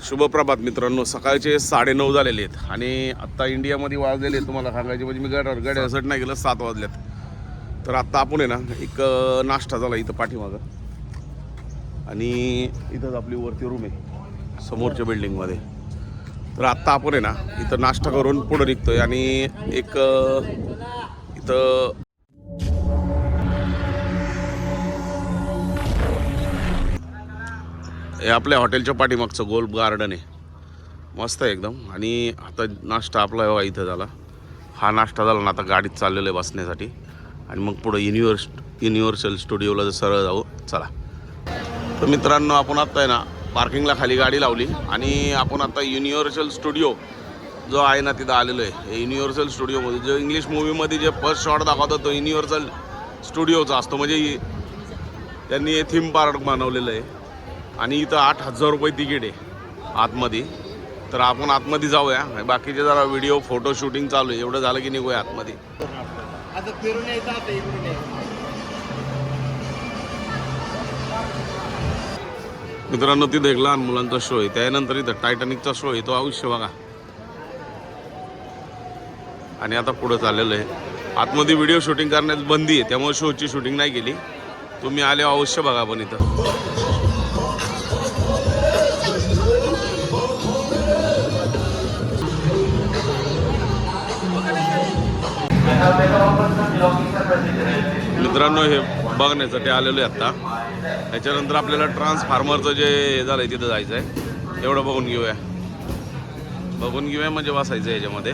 शुभप्रभात मित्रांनो, सकाळचे 9:30 झालेले आहेत आणि आत्ता इंडियामध्ये वाजलेले आहेत. तुम्हाला सांगायचे म्हणजे मी गाड्या असट नाही गेलं, 7 वाजल्यात. तर आत्ता आपण आहे ना एक नाश्ता झाला इथं पाठीमागं आणि इथंच आपली वरती रूम आहे समोरच्या बिल्डिंगमध्ये. तर आत्ता आपण आहे ना इथं नाश्ता करून पुढं निघतोय आणि एक इथं हे आपल्या हॉटेलच्या पाठीमागचं गोल गार्डन आहे, मस्त आहे एकदम. आणि आता नाश्ता आपला इथं झाला. हा नाश्ता झाला ना, आता गाडीत चाललेलं आहे बसण्यासाठी आणि मग पुढं युनिव्हर्सल स्टुडिओला सरळ जाऊ. चला तर मित्रांनो, आपण आत्ता आहे ना पार्किंगला खाली गाडी लावली आणि आपण आता युनिव्हर्सल स्टुडिओ जो आहे ना तिथं आलेलो आहे. हे युनिव्हर्सल स्टुडिओमध्ये जो इंग्लिश मूवीमध्ये जे फर्स्ट शॉट दाखवतो तो युनिव्हर्सल स्टुडिओचा असतो. म्हणजे त्यांनी हे थीम पार्क बनवलेलं आहे आणि इथं 8,000 रुपये तिकीट आहे आतमध्ये. तर आपण आतमध्ये जाऊया, बाकीचे जरा व्हिडिओ फोटो शूटिंग चालू आहे. एवढं झालं की निघूया आतमध्ये. मित्रांनो, तिथं एक लहान मुलांचा शो आहे, त्यानंतर इथं टायटॅनिकचा शो आहे, तो अवश्य बघा. आणि आता पुढं चाललेलं आहे. आतमध्ये व्हिडिओ शूटिंग करण्यास बंदी आहे, त्यामुळे शोची शूटिंग नाही केली. तुम्ही आले अवश्य बघा. पण इथं मित्रांनो हे बघण्यासाठी आलेलो आहे आत्ता. त्याच्यानंतर आपल्याला ट्रान्सफॉर्मरचं जे झालं आहे तिथं जायचं आहे. एवढं बघून घेऊया म्हणजे बसायचं आहे याच्यामध्ये.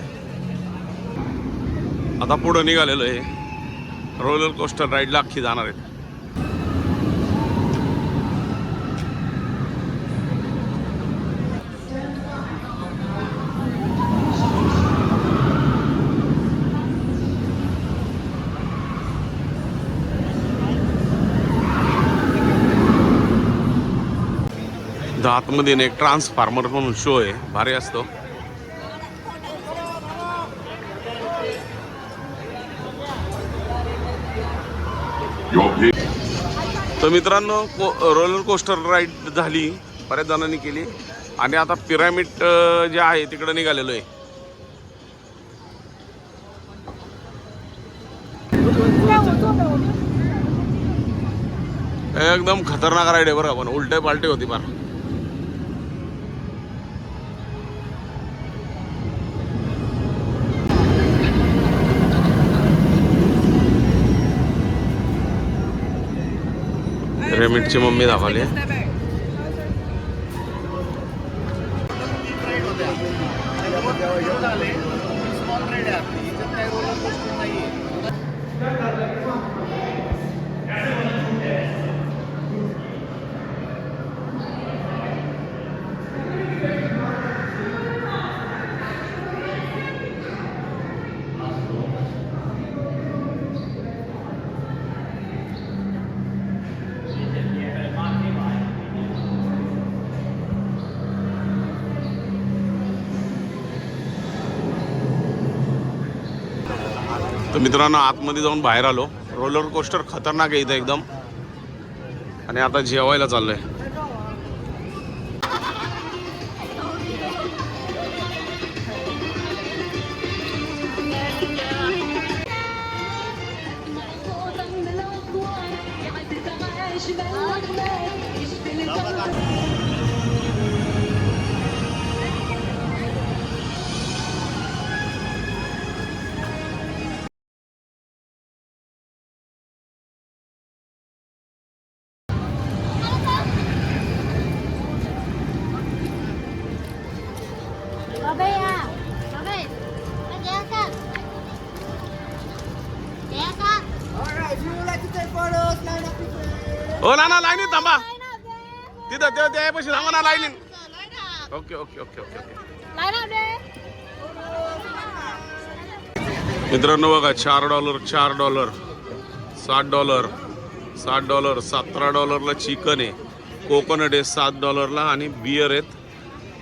आता पुढं निघालेलं आहे, रोलर कोस्टर राईडला अख्खी जाणार आहेत. आतमध्ये एक ट्रान्सफॉर्मर म्हणून शो आहे, भारी असतो. तर मित्रांनो, रोलर कोस्टर राईड झाली, बऱ्याच जणांनी केली आणि आता पिरामिड जे आहे तिकडे निघालेलो आहे. एकदम खतरनाक राईड आहे बरं, पण उलटे पालटे होती फार. पिरामिडची मम्मी दाखवली. तर मित्रांनो, आतमध्ये जाऊन बाहेर आलो. रोलर कोस्टर खतरनाक आहे इथं एकदम. आणि आता जेवायला चाललोय. हो ना लाईनीत थांबा, तिथं त्यापाशी थांबा ना लाईनीत. Okay okay okay okay okay. मित्रांनो बघा, $4 $7 $17 चिकन आहे, कोकोनट आहे $7 आणि बियर आहेत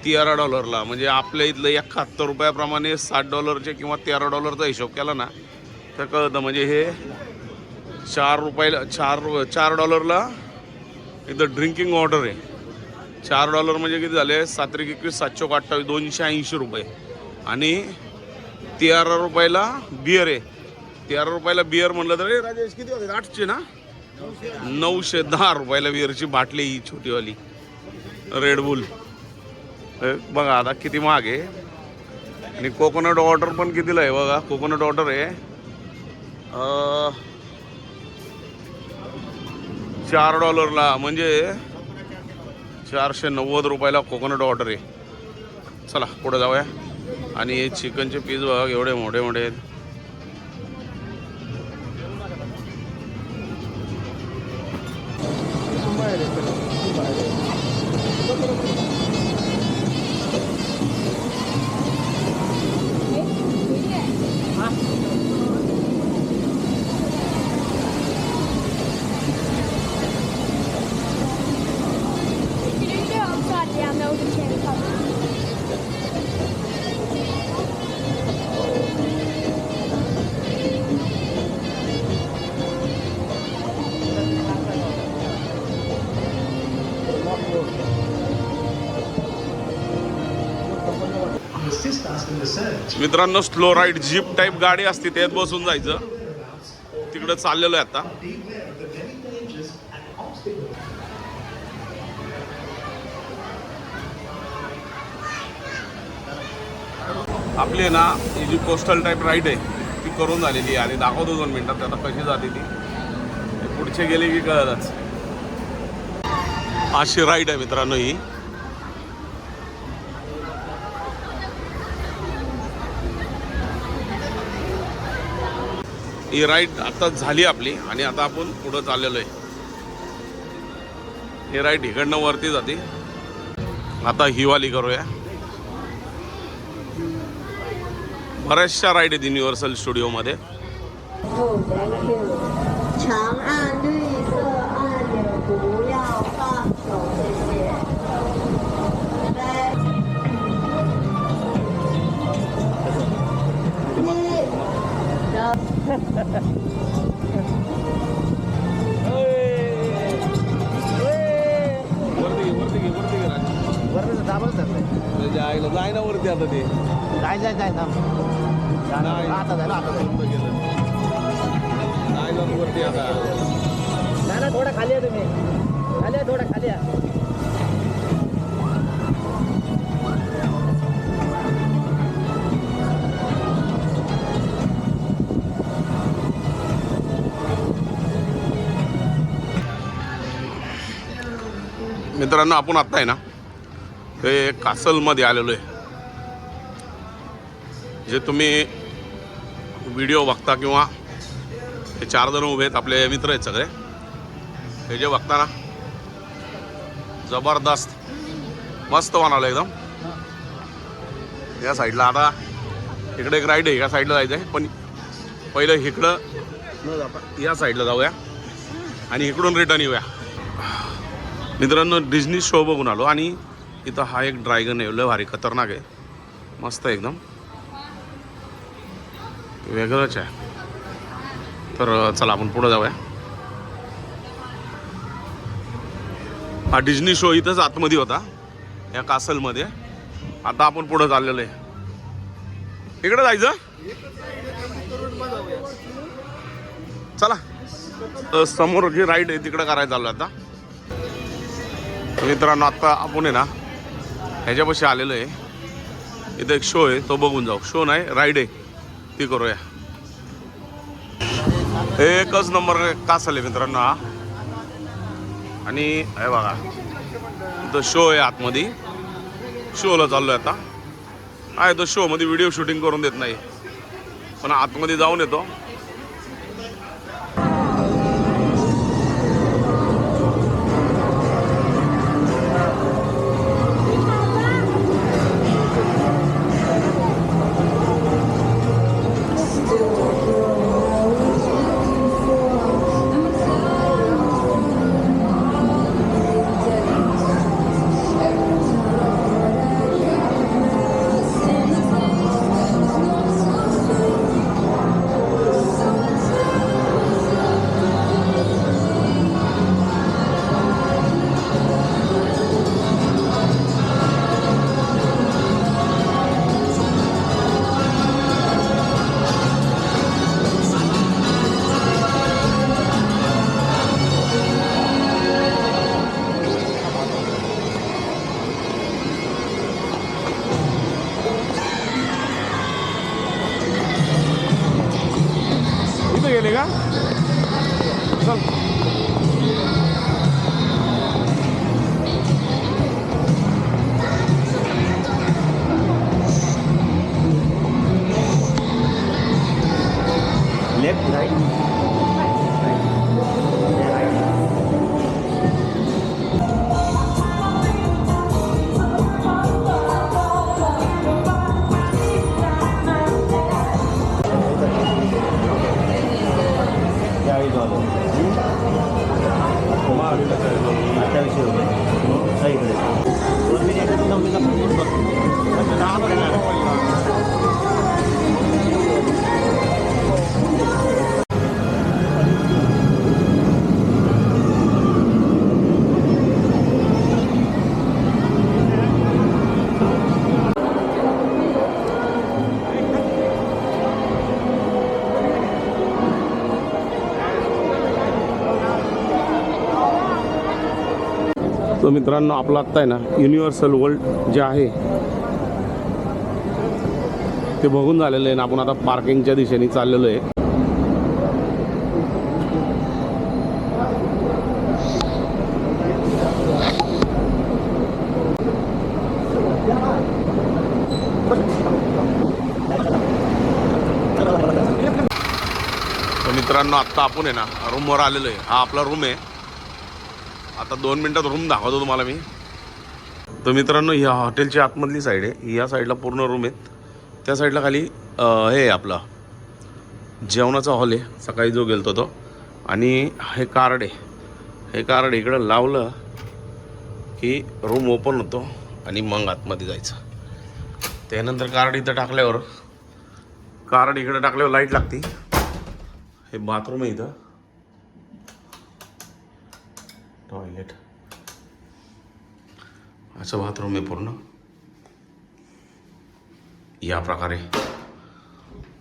$13. म्हणजे आपल्या इथलं 71 रुपयाप्रमाणे $7 किंवा $13चा हिशोब केला ना तर कळतं. म्हणजे हे $4 $4 इथं ड्रिंकिंग वॉटर आहे $4 म्हणजे किती झाले? 7×21 728 280 रुपये. आणि 13 रुपयाला बियर आहे. 13 रुपयाला बियर म्हणलं तर राजेश किती होते? 800 ना? 910 रुपयाला बियरची बाटली ही छोटीवाली रेडबुल. बघा आता किती महाग आहे. आणि कोकोनट वॉटर पण कितीला आहे बघा. कोकोनट वॉटर आहे $4 म्हणजे 490 रुपयाला कोकोनट वॉटर आहे. चला पुढे जाऊया. आणि हे चिकनचे पीस बघा एवढे मोठे मोठे आहेत. मित्रांनो स्लो राईड जीप टाईप गाडी असते त्यात बसून जायचं. तिकडे चाललेलो आहे आता. आपली ना ही जी कोस्टल टाईप राईड आहे ती करून झालेली आहे आणि दाखवतो 2 मिनिटात आता कशी जाते ती. पुढचे गेले की कळलंच. अशी राईड आहे मित्रांनो ही. ही राईड आता झाली आपली आणि आता आपण पुढं चाललेलो आहे. ही राईड इकडनं वरती जाते. आता ही वाली करूया. बऱ्याचशा राईड आहेत युनिव्हर्सल स्टुडिओमध्ये. जाय ना वरती आता ते जाय आता वरती आता ना थोडा खाली आहे. तुम्ही खाली आहे, थोडा खाली आहे. मित्रांनो आपण आता आहे ना हे कासलमध्ये आलेलो आहे. जे तुम्ही व्हिडिओ बघता किंवा हे 4 जण उभे आहेत आपले मित्र आहेत सगळे. हे जे बघता ना जबरदस्त मस्त बनवलं एकदम. या साईडला आता इकडे एक राईड आहे. या साईडला जायचं आहे पण पहिलं इकडं न जाता या साईडला जाऊया आणि इकडून रिटर्न येऊया. मित्रांनो डिझनी शो बघून आलो आणि इथं हा एक ड्रॅगन आहे. लय भारी खतरनाक आहे. मस्त एकदम वेगळंच आहे. तर चला आपण पुढे जाऊया. हा डिझनी शो इथंच आतमध्ये होता या कासलमध्ये. आता आपण पुढे चाललेलो आहे. इकडे जायचं. चला समोर जी राईड आहे तिकडे करायला चाललो आता. मित्रांनो आता आपण आहे ना ह्याच्यापाशी आलेलो आहे. इथं एक शो आहे तो बघून जाऊ. शो नाही राईड आहे ती करूया. एकच नंबर कासल आहे मित्रांनो हा. आणि हे बघा इथं शो आहे आतमध्ये. शोला चाललो आहे आता. आहे तो शोमध्ये व्हिडिओ शूटिंग करून देत नाही पण आतमध्ये जाऊन येतो. तर मित्रांनो आपलं आत्ता आहे ना युनिव्हर्सल वर्ल्ड जे आहे ते बघून झालेलं आहे ना. आपण आता पार्किंगच्या दिशेने चाललेलो आहे. तर मित्रांनो आत्ता आपण आहे ना रूमवर आलेलो आहे. हा आपला रूम आहे. आता 2 मिनटात रूम दाखवतो तुम्हाला मी. तर मित्रांनो ह्या हॉटेलची आतमधली साईड आहे. या साईडला पूर्ण रूम आहेत. त्या साईडला खाली हे आहे आपला जेवणाचा हॉल आहे. सकाळी जो गेलतो तो. आणि हे कार्ड आहे. हे कार्ड इकडं लावलं की रूम ओपन होतो आणि मग आतमध्ये जायचं. त्यानंतर कार्ड इथं टाकल्यावर कार्ड इकडं टाकल्यावर लाईट लागते. हे बाथरूम आहे इथं. टॉयलेट असं बाथरूम आहे पूर्ण या प्रकारे.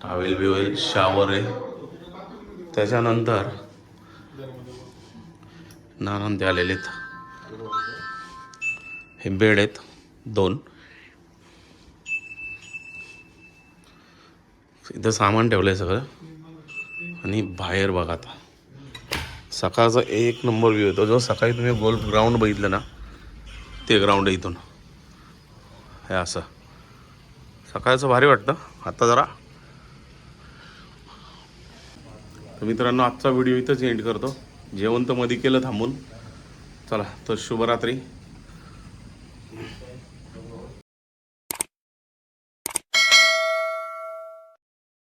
टॉवेल बिवेल शावर आहे. त्याच्यानंतर नानान ते आलेले आहेत. हे बेड आहेत 2. इथं सामान ठेवलं आहे सगळं. आणि बाहेर बघा आता सकाळचा 1 नंबर व्ह्यू येतो. जो सकाळी तुम्ही गोल्फ ग्राउंड बघितलं ना ते ग्राउंड आहे इथून. हे असं सकाळचं भारी वाटतं. आता जरा तर मित्रांनो आजचा व्हिडिओ इथंच एंड करतो. जेवण तर मध्ये केलं थांबून. चला तर शुभरात्री.